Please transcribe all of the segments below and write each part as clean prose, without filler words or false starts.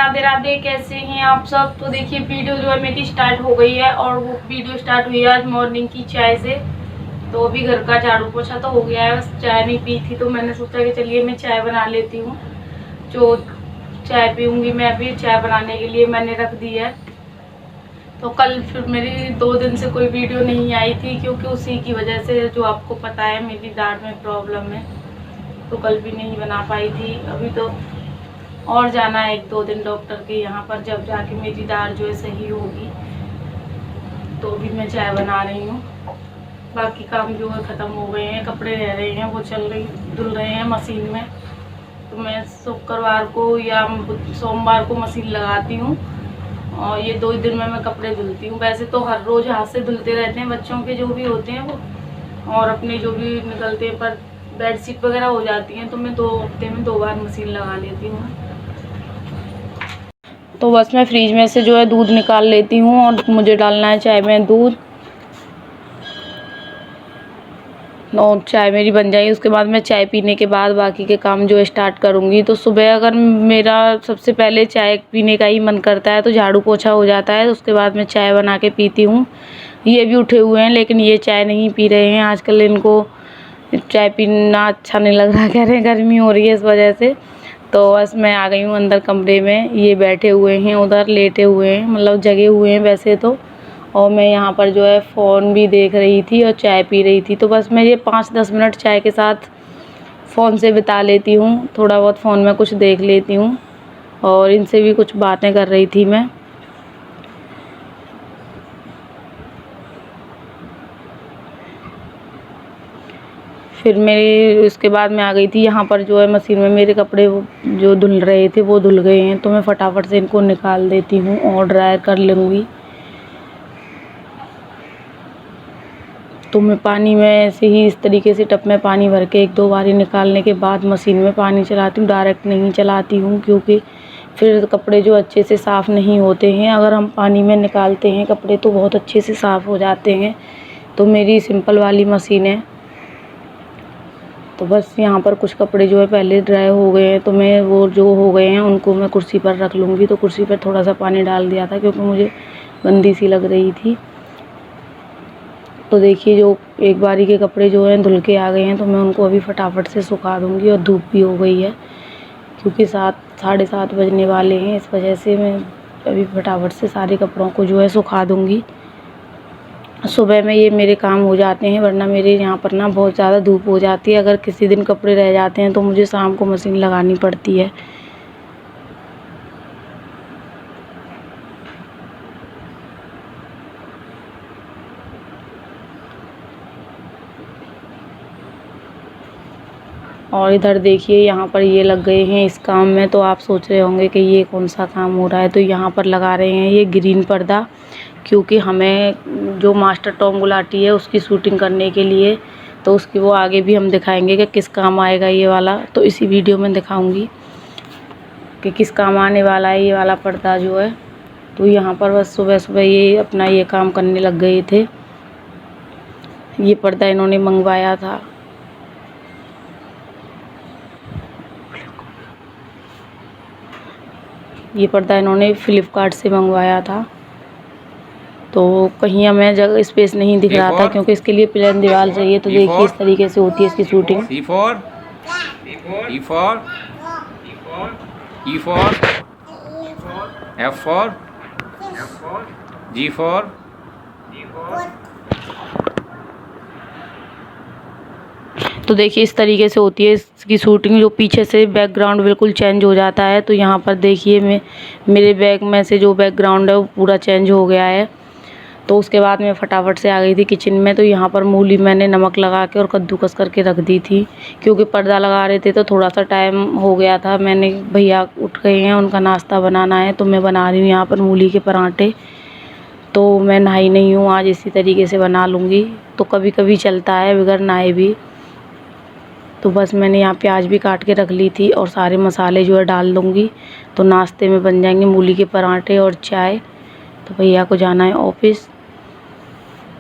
राधे राधे। कैसे हैं आप सब? तो देखिए वीडियो जो है मेरी स्टार्ट हो गई है और वो वीडियो स्टार्ट हुई है आज मॉर्निंग की चाय से। तो अभी घर का झाड़ू पोछा तो हो गया है, बस चाय नहीं पी थी तो मैंने सोचा कि चलिए मैं चाय बना लेती हूँ। जो चाय पीऊँगी मैं, अभी चाय बनाने के लिए मैंने रख दी है। तो कल फिर मेरी 2 दिन से कोई वीडियो नहीं आई थी क्योंकि उसी की वजह से, जो आपको पता है, मेरी दाढ़ में प्रॉब्लम है, तो कल भी नहीं बना पाई थी। अभी तो और जाना है 1-2 दिन डॉक्टर के यहाँ पर, जब जाके मेरी दाढ़ जो है सही होगी। तो भी मैं चाय बना रही हूँ। बाकी काम जो है ख़त्म हो गए हैं, कपड़े रह रहे हैं, वो धुल रहे हैं मशीन में। तो मैं शुक्रवार को या सोमवार को मशीन लगाती हूँ और ये 2 दिन में मैं कपड़े धुलती हूँ। वैसे तो हर रोज़ हाथ से धुलते रहते हैं, बच्चों के जो भी होते हैं वो, और अपने जो भी निकलते हैं, पर बेडशीट वगैरह हो जाती हैं तो मैं 2 हफ्ते में 2 बार मशीन लगा लेती हूँ। तो बस मैं फ्रिज में से जो है दूध निकाल लेती हूँ और मुझे डालना है चाय में दूध। और चाय मेरी बन जाएगी, उसके बाद मैं चाय पीने के बाद बाकी के काम जो है स्टार्ट करूँगी। तो सुबह अगर मेरा सबसे पहले चाय पीने का ही मन करता है तो झाड़ू पोछा हो जाता है, तो उसके बाद मैं चाय बना के पीती हूँ। ये भी उठे हुए हैं लेकिन ये चाय नहीं पी रहे हैं, आजकल इनको चाय पीना अच्छा नहीं लग रहा, कह रहे हैं गर्मी हो रही है इस वजह से। तो बस मैं आ गई हूँ अंदर कमरे में, ये बैठे हुए हैं, उधर लेटे हुए हैं, मतलब जगे हुए हैं वैसे तो। और मैं यहाँ पर जो है फ़ोन भी देख रही थी और चाय पी रही थी। तो बस मैं ये 5-10 मिनट चाय के साथ फ़ोन से बिता लेती हूँ, थोड़ा बहुत फ़ोन में कुछ देख लेती हूँ और इनसे भी कुछ बातें कर रही थी मैं। फिर मेरी उसके बाद मैं आ गई थी यहाँ पर, जो है मशीन में मेरे कपड़े जो धुल रहे थे वो धुल गए हैं, तो मैं फटाफट से इनको निकाल देती हूँ और ड्रायर कर लूँगी। तो मैं पानी में ऐसे ही इस तरीके से टब में पानी भर के 1-2 बारी निकालने के बाद मशीन में पानी चलाती हूँ, डायरेक्ट नहीं चलाती हूँ क्योंकि फिर कपड़े जो अच्छे से साफ़ नहीं होते हैं। अगर हम पानी में निकालते हैं कपड़े तो बहुत अच्छे से साफ़ हो जाते हैं। तो मेरी सिंपल वाली मशीन है। तो बस यहाँ पर कुछ कपड़े जो है पहले ड्राई हो गए हैं, तो मैं वो जो हो गए हैं उनको मैं कुर्सी पर रख लूँगी। तो कुर्सी पर थोड़ा सा पानी डाल दिया था क्योंकि मुझे गंदी सी लग रही थी। तो देखिए जो एक बारी के कपड़े जो हैं धुल के आ गए हैं, तो मैं उनको अभी फटाफट से सुखा दूँगी। और धूप भी हो गई है क्योंकि 7-7:30 बजने वाले हैं, इस वजह से मैं अभी फटाफट से सारे कपड़ों को जो है सुखा दूँगी। सुबह में ये मेरे काम हो जाते हैं, वरना मेरे यहाँ पर ना बहुत ज़्यादा धूप हो जाती है। अगर किसी दिन कपड़े रह जाते हैं तो मुझे शाम को मशीन लगानी पड़ती है। और इधर देखिए यहाँ पर ये लग गए हैं इस काम में। तो आप सोच रहे होंगे कि ये कौन सा काम हो रहा है। तो यहाँ पर लगा रहे हैं ये ग्रीन पर्दा, क्योंकि हमें जो मास्टर टॉम गुलाटी है उसकी शूटिंग करने के लिए, तो उसकी वो आगे भी हम दिखाएंगे कि किस काम आएगा ये वाला। तो इसी वीडियो में दिखाऊंगी कि किस काम आने वाला है ये वाला पर्दा जो है। तो यहाँ पर बस सुबह सुबह ये अपना ये काम करने लग गए थे। ये पर्दा इन्होंने मंगवाया था। ये पर्दा इन्होंने फ्लिपकार्ट से मंगवाया था। तो कहीं हमें जगह स्पेस नहीं दिख रहा था क्योंकि इसके लिए प्लेन दीवार चाहिए। तो देखिए इस तरीके से होती है इसकी शूटिंग। तो देखिए इस तरीके से होती है इसकी शूटिंग, जो पीछे से बैकग्राउंड बिल्कुल चेंज हो जाता है। तो यहाँ पर देखिए मेरे बैग में से जो बैकग्राउंड है वो पूरा चेंज हो गया है। तो उसके बाद मैं फटाफट से आ गई थी किचन में। तो यहाँ पर मूली मैंने नमक लगा के और कद्दूकस करके रख दी थी, क्योंकि पर्दा लगा रहे थे तो थोड़ा सा टाइम हो गया था। मैंने भैया उठ गए हैं, उनका नाश्ता बनाना है, तो मैं बना रही हूँ यहाँ पर मूली के पराठे। तो मैं नहाई नहीं हूँ आज, इसी तरीके से बना लूँगी। तो कभी कभी चलता है बगैर नहाए भी। तो बस मैंने यहाँ प्याज भी काट के रख ली थी और सारे मसाले जो है डाल दूँगी। तो नाश्ते में बन जाएंगे मूली के पराठे और चाय। तो भैया को जाना है ऑफिस,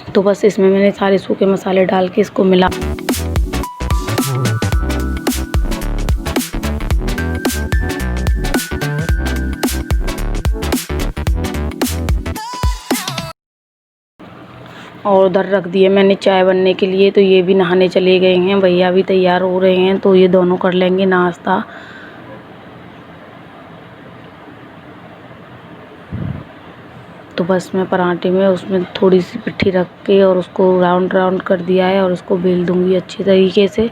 तो बस इसमें मैंने सारे सूखे मसाले डाल के इसको मिला। और उधर रख दिए मैंने चाय बनने के लिए। तो ये भी नहाने चले गए हैं, भैया भी तैयार हो रहे हैं, तो ये दोनों कर लेंगे नाश्ता। तो बस मैं पराठे में उसमें थोड़ी सी पिट्ठी रख के और उसको राउंड राउंड कर दिया है और उसको बेल दूंगी अच्छी तरीके से।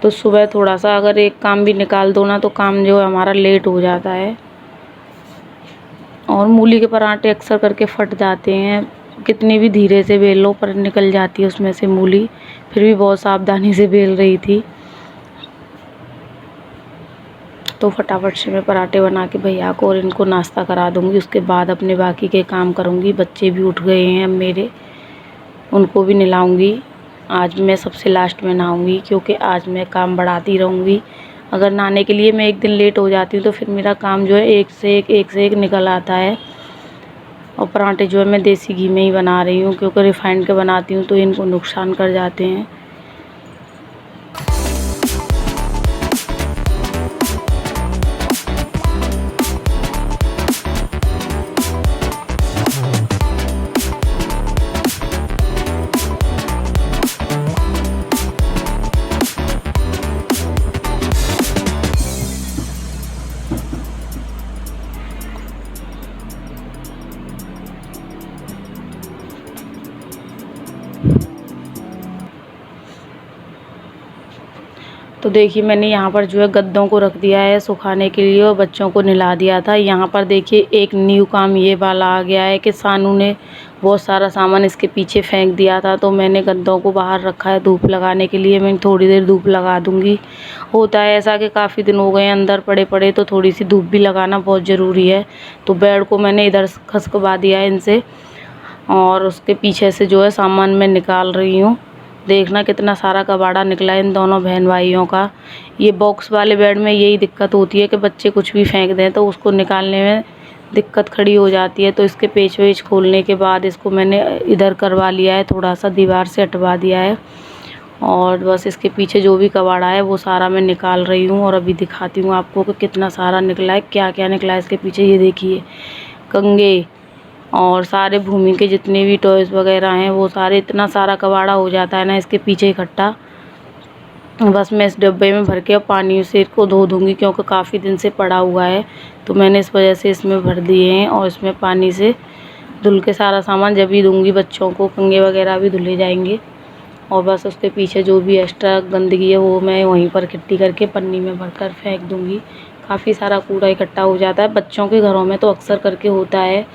तो सुबह थोड़ा सा अगर एक काम भी निकाल दो ना तो काम जो है हमारा लेट हो जाता है। और मूली के पराठे अक्सर करके फट जाते हैं, कितनी भी धीरे से बेल लो पर निकल जाती है उसमें से मूली। फिर भी बहुत सावधानी से बेल रही थी। तो फटाफट से मैं पराठे बना के भैया को और इनको नाश्ता करा दूंगी। उसके बाद अपने बाकी के काम करूंगी। बच्चे भी उठ गए हैं अब मेरे, उनको भी नहलाऊंगी। आज मैं सबसे लास्ट में नहाऊंगी क्योंकि आज मैं काम बढ़ाती रहूंगी। अगर नहाने के लिए मैं एक दिन लेट हो जाती हूँ तो फिर मेरा काम जो है एक से एक निकल आता है। और पराठे जो है मैं देसी घी में ही बना रही हूँ क्योंकि रिफाइंड के बनाती हूँ तो इनको नुकसान कर जाते हैं। तो देखिए मैंने यहाँ पर जो है गद्दों को रख दिया है सुखाने के लिए और बच्चों को नहला दिया था। यहाँ पर देखिए एक न्यू काम ये वाला आ गया है कि सानू ने बहुत सारा सामान इसके पीछे फेंक दिया था। तो मैंने गद्दों को बाहर रखा है धूप लगाने के लिए। मैं थोड़ी देर धूप लगा दूँगी। होता है ऐसा कि काफ़ी दिन हो गए अंदर पड़े पड़े, तो थोड़ी सी धूप भी लगाना बहुत ज़रूरी है। तो बेड को मैंने इधर खसकवा दिया है इनसे और उसके पीछे से जो है सामान मैं निकाल रही हूँ। देखना कितना सारा कबाड़ा निकला है इन दोनों बहन भाइयों का। ये बॉक्स वाले बेड में यही दिक्कत होती है कि बच्चे कुछ भी फेंक दें तो उसको निकालने में दिक्कत खड़ी हो जाती है। तो इसके पेच वेच खोलने के बाद इसको मैंने इधर करवा लिया है, थोड़ा सा दीवार से हटवा दिया है। और बस इसके पीछे जो भी कबाड़ा है वो सारा मैं निकाल रही हूँ और अभी दिखाती हूँ आपको कि कितना सारा निकला है, क्या क्या निकला है इसके पीछे। ये देखिए कंघे और सारे भूमि के जितने भी टॉयज़ वगैरह हैं वो सारे, इतना सारा कबाड़ा हो जाता है ना इसके पीछे इकट्ठा। बस मैं इस डब्बे में भर के पानी से इसको धो दूँगी क्योंकि काफ़ी दिन से पड़ा हुआ है। तो मैंने इस वजह से इसमें भर दिए हैं और इसमें पानी से धुल के सारा सामान जब ही दूँगी बच्चों को, कंघे वगैरह भी धुले जाएंगे। और बस उसके पीछे जो भी एक्स्ट्रा गंदगी है वो मैं वहीं पर इकट्ठी करके पन्नी में भरकर फेंक दूँगी। काफ़ी सारा कूड़ा इकट्ठा हो जाता है। बच्चों के घरों में तो अक्सर करके होता है,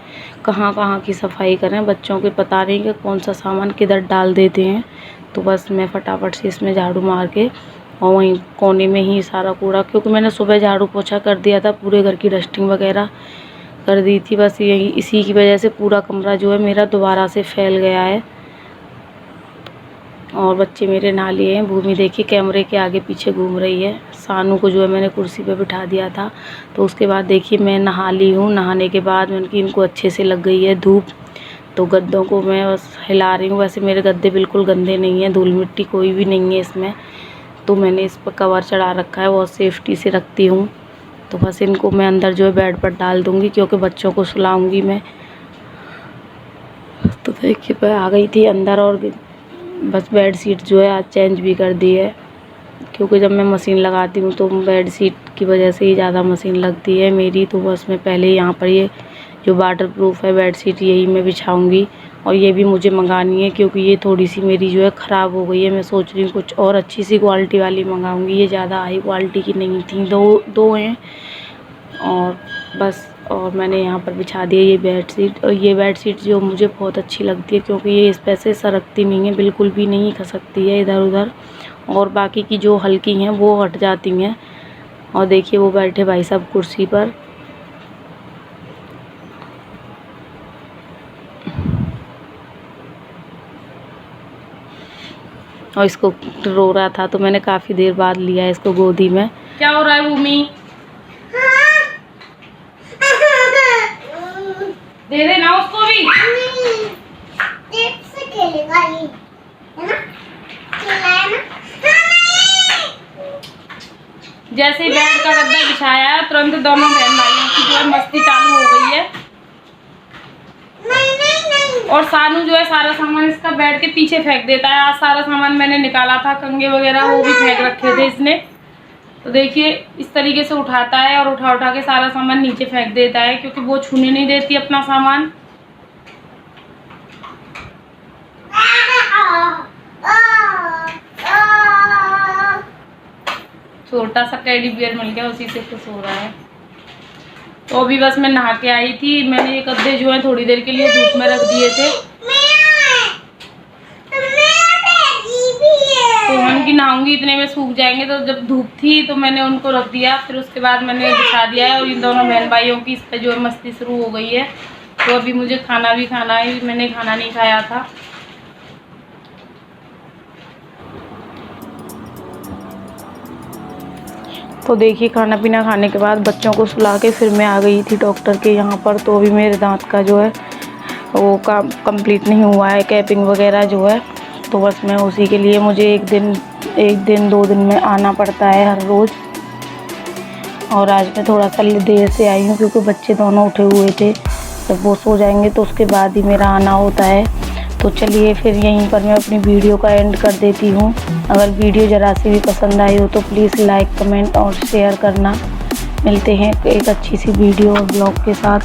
कहाँ कहाँ की सफाई करें, बच्चों के पता नहीं कि कौन सा सामान किधर डाल देते हैं। तो बस मैं फटाफट से इसमें झाड़ू मार के और वहीं कोने में ही सारा कूड़ा, क्योंकि मैंने सुबह झाड़ू पोछा कर दिया था, पूरे घर की डस्टिंग वगैरह कर दी थी। बस यही इसी की वजह से पूरा कमरा जो है मेरा दोबारा से फैल गया है। और बच्चे मेरे नहा लिए हैं। भूमि देखिए कैमरे के आगे पीछे घूम रही है। सानू को जो है मैंने कुर्सी पे बिठा दिया था। तो उसके बाद देखिए मैं नहा ली हूँ। नहाने के बाद इनको अच्छे से लग गई है धूप। तो गद्दों को मैं बस हिला रही हूँ। वैसे मेरे गद्दे बिल्कुल गंदे नहीं हैं, धूल मिट्टी कोई भी नहीं है इसमें। तो मैंने इस पर कवर चढ़ा रखा है, बहुत सेफ्टी से रखती हूँ। तो बस इनको मैं अंदर जो है बेड पर डाल दूँगी क्योंकि बच्चों को सुलाऊँगी मैं। तो देखिए मैं आ गई थी अंदर और बस बेड शीट जो है आज चेंज भी कर दी है, क्योंकि जब मैं मशीन लगाती हूँ तो बेड शीट की वजह से ही ज़्यादा मशीन लगती है मेरी। तो बस मैं पहले यहाँ पर ये जो वाटर प्रूफ है बेड शीट यही मैं बिछाऊँगी। और ये भी मुझे मंगानी है क्योंकि ये थोड़ी सी मेरी जो है ख़राब हो गई है। मैं सोच रही हूँ कुछ और अच्छी सी क्वालिटी वाली मंगाऊँगी। ये ज़्यादा हाई क्वालिटी की नहीं थी, दो हैं। और बस और मैंने यहाँ पर बिछा दिया ये बेड शीट। और ये बेड शीट जो मुझे बहुत अच्छी लगती है क्योंकि ये इस पर से सरकती नहीं है, बिल्कुल भी नहीं खसकती है इधर उधर। और बाकी की जो हल्की हैं वो हट जाती हैं। और देखिए वो बैठे भाई साहब कुर्सी पर। और इसको रो रहा था तो मैंने काफ़ी देर बाद लिया इसको गोदी में। क्या हो रहा है भूमि? दे देना उसको भी। से खेलेगा ये, है ना? खिलाया ना? जैसे ही बेड का गद्दा बिछाया है तुरंत दोनों बहन भाइयों की जो है मस्ती चालू हो गई है। नहीं नहीं नहीं और सानू जो है सारा सामान इसका बेड के पीछे फेंक देता है। आज सारा सामान मैंने निकाला था, कंघे वगैरह वो भी फेंक रखे थे इसने। तो देखिए इस तरीके से उठाता है और उठा उठा के सारा सामान नीचे फेंक देता है, क्योंकि वो छूने नहीं देती अपना सामान। छोटा सा टेडी बियर मिल गया, उसी से खुश हो रहा है। तो अभी बस मैं नहा के आई थी। मैंने ये गद्दे जो है थोड़ी देर के लिए धूप में रख दिए थे। तो उनकी नहाऊंगी, इतने में सूख जाएंगे। तो जब धूप थी तो मैंने उनको रख दिया, फिर उसके बाद मैंने बिछा दिया है। और इन दोनों बहन भाइयों की इस पर जो है मस्ती शुरू हो गई है। तो अभी मुझे खाना भी खाना है, मैंने खाना नहीं खाया था। तो देखिए खाना पीना खाने के बाद बच्चों को सुला के फिर मैं आ गई थी डॉक्टर के यहाँ पर। तो अभी मेरे दांत का जो है वो काम कंप्लीट नहीं हुआ है, कैपिंग वगैरह जो है। तो बस मैं उसी के लिए मुझे एक दिन 2 दिन में आना पड़ता है हर रोज़। और आज मैं थोड़ा सा देर से आई हूँ, क्योंकि बच्चे दोनों उठे हुए थे। जब वो सो जाएंगे तो उसके बाद ही मेरा आना होता है। तो चलिए फिर यहीं पर मैं अपनी वीडियो का एंड कर देती हूँ। अगर वीडियो ज़रा सी भी पसंद आई हो तो प्लीज़ लाइक, कमेंट और शेयर करना। मिलते हैं एक अच्छी सी वीडियो और ब्लॉग के साथ।